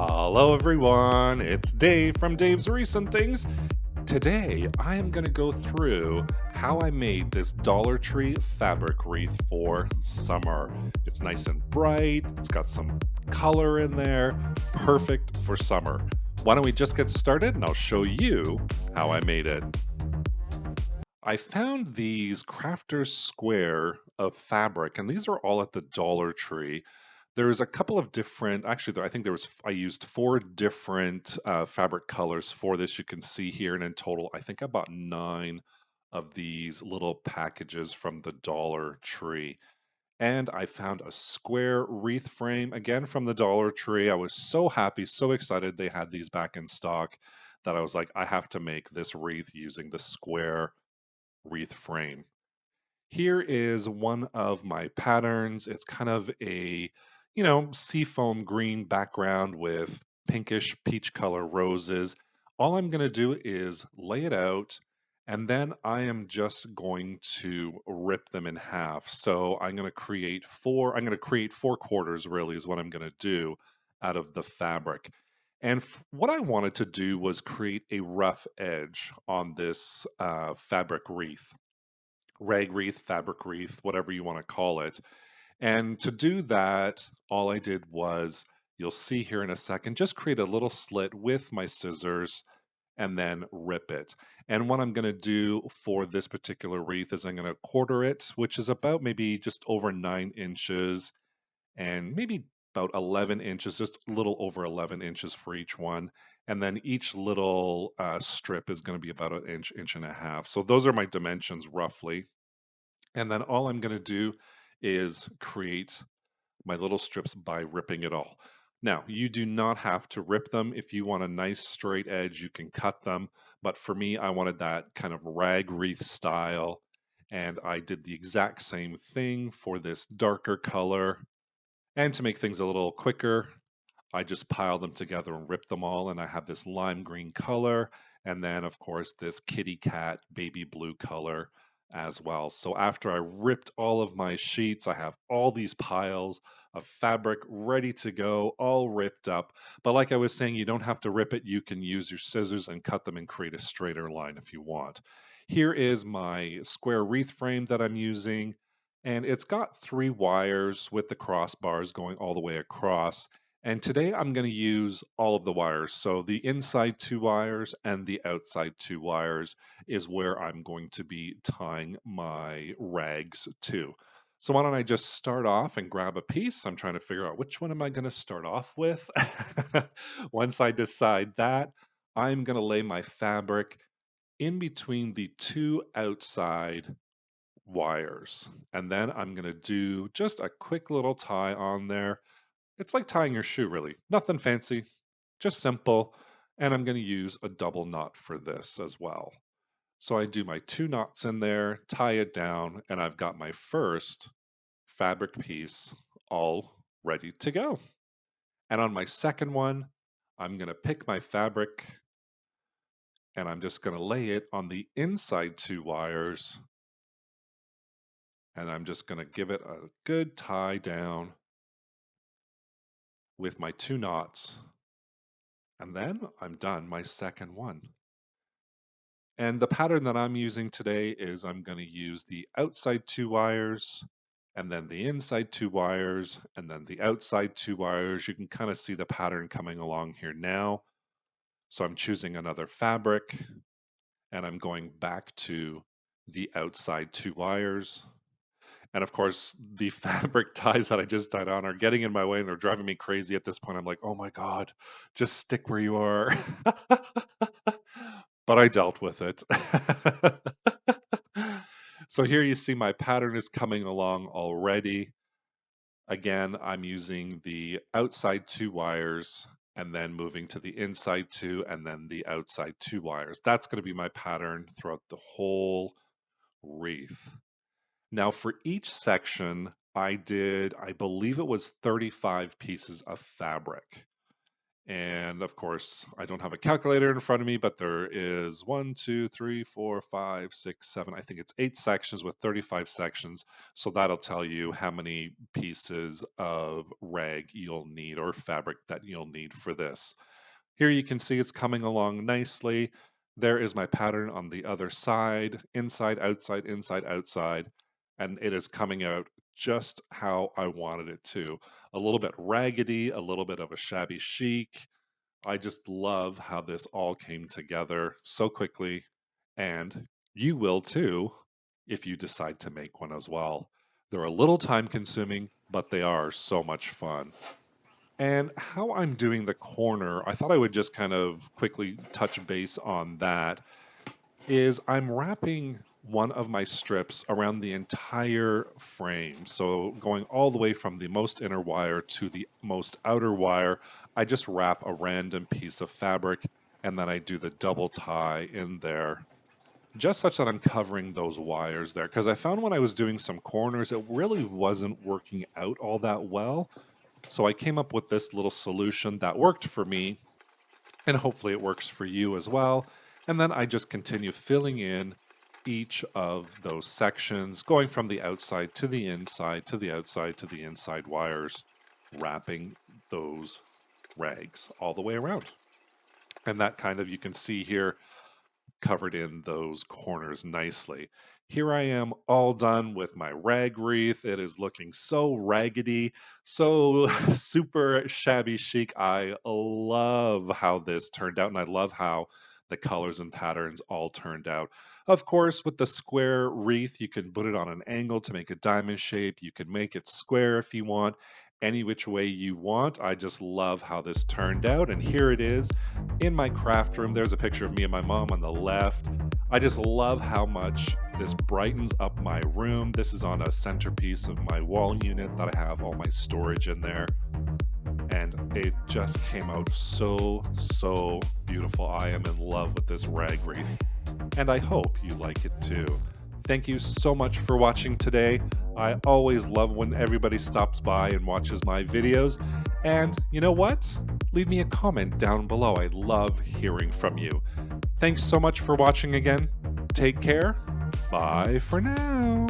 Hello everyone, it's Dave from Dave's Recent Things. Today I am going to go through how I made this Dollar Tree fabric wreath for summer. It's nice and bright, it's got some color in there, perfect for summer. Why don't we just get started and I'll show you how I made it. I found these crafters square of fabric, and these are all at the Dollar Tree. There's a couple of different, actually, I think I used four different fabric colors for this. You can see here, and in total, I think I bought 9 of these little packages from the Dollar Tree. And I found a square wreath frame again from the Dollar Tree. I was so happy, so excited they had these back in stock that I was like, I have to make this wreath using the square wreath frame. Here is one of my patterns. It's kind of a, seafoam green background with pinkish peach color roses. All I'm going to do is lay it out and then I am just going to rip them in half. So I'm going to create 4 quarters really is what I'm going to do out of the fabric. And what I wanted to do was create a rough edge on this fabric wreath, rag wreath, fabric wreath, whatever you want to call it. And to do that, all I did was, you'll see here in a second, just create a little slit with my scissors and then rip it. And what I'm going to do for this particular wreath is I'm going to quarter it, which is about maybe just over 9 inches and maybe about 11 inches, just a little over 11 inches for each one. And then each little strip is going to be about an inch, inch and a half. So those are my dimensions roughly. And then all I'm going to do is create my little strips by ripping it all. Now, you do not have to rip them. If you want a nice straight edge, you can cut them. But for me, I wanted that kind of rag wreath style. And I did the exact same thing for this darker color. And to make things a little quicker, I just pile them together and rip them all. And I have this lime green color. And then, of course, this kitty cat baby blue color as well. So after I ripped all of my sheets, I have all these piles of fabric ready to go, all ripped up. But like I was saying, you don't have to rip it. You can use your scissors and cut them and create a straighter line if you want. Here is my square wreath frame that I'm using. And it's got 3 wires with the crossbars going all the way across. And today I'm going to use all of the wires. So the inside 2 wires and the outside 2 wires is where I'm going to be tying my rags to. So why don't I just start off and grab a piece? I'm trying to figure out which one am I going to start off with. Once I decide that, I'm going to lay my fabric in between the 2 outside wires. And then I'm going to do just a quick little tie on there. It's like tying your shoe, really. Nothing fancy, just simple. And I'm going to use a double knot for this as well. So I do my 2 knots in there, tie it down, and I've got my first fabric piece all ready to go. And on my second one, I'm going to pick my fabric and I'm just going to lay it on the inside 2 wires. And I'm just going to give it a good tie down with my 2 knots. And then I'm done my second one. And the pattern that I'm using today is I'm going to use the outside 2 wires and then the inside 2 wires and then the outside 2 wires. You can kind of see the pattern coming along here now. So I'm choosing another fabric and I'm going back to the outside 2 wires. And of course, the fabric ties that I just tied on are getting in my way and they're driving me crazy at this point. I'm like, oh my God, just stick where you are. But I dealt with it. So here you see my pattern is coming along already. Again, I'm using the outside 2 wires and then moving to the inside 2 and then the outside 2 wires. That's going to be my pattern throughout the whole wreath. Now for each section, I believe it was 35 pieces of fabric. And of course, I don't have a calculator in front of me, but there is one, two, three, four, five, six, seven. I think it's 8 sections with 35 sections. So that'll tell you how many pieces of rag you'll need or fabric that you'll need for this. Here you can see it's coming along nicely. There is my pattern on the other side, inside, outside, inside, outside, and it is coming out just how I wanted it to. A little bit raggedy, a little bit of a shabby chic. I just love how this all came together so quickly, and you will too if you decide to make one as well. They're a little time consuming, but they are so much fun. And how I'm doing the corner, I thought I would just kind of quickly touch base on that. Is I'm wrapping one of my strips around the entire frame. So going all the way from the most inner wire to the most outer wire, I just wrap a random piece of fabric and then I do the double tie in there. Just such that I'm covering those wires there. Because I found when I was doing some corners, it really wasn't working out all that well. So I came up with this little solution that worked for me, and hopefully it works for you as well. And then I just continue filling in each of those sections, going from the outside to the inside, to the outside, to the inside wires, wrapping those rags all the way around. And that kind of, you can see here, covered in those corners nicely. Here I am all done with my rag wreath. It is looking so raggedy, so super shabby chic. I love how this turned out, and I love how the colors and patterns all turned out. Of course, with the square wreath, you can put it on an angle to make a diamond shape. You can make it square if you want, any which way you want. I just love how this turned out, and here it is in my craft room. There's a picture of me and my mom on the left. I just love how much this brightens up my room. This is on a centerpiece of my wall unit that I have all my storage in there. And it just came out so, so beautiful. I am in love with this rag wreath. And I hope you like it too. Thank you so much for watching today. I always love when everybody stops by and watches my videos. And you know what? Leave me a comment down below. I love hearing from you. Thanks so much for watching again. Take care. Bye for now.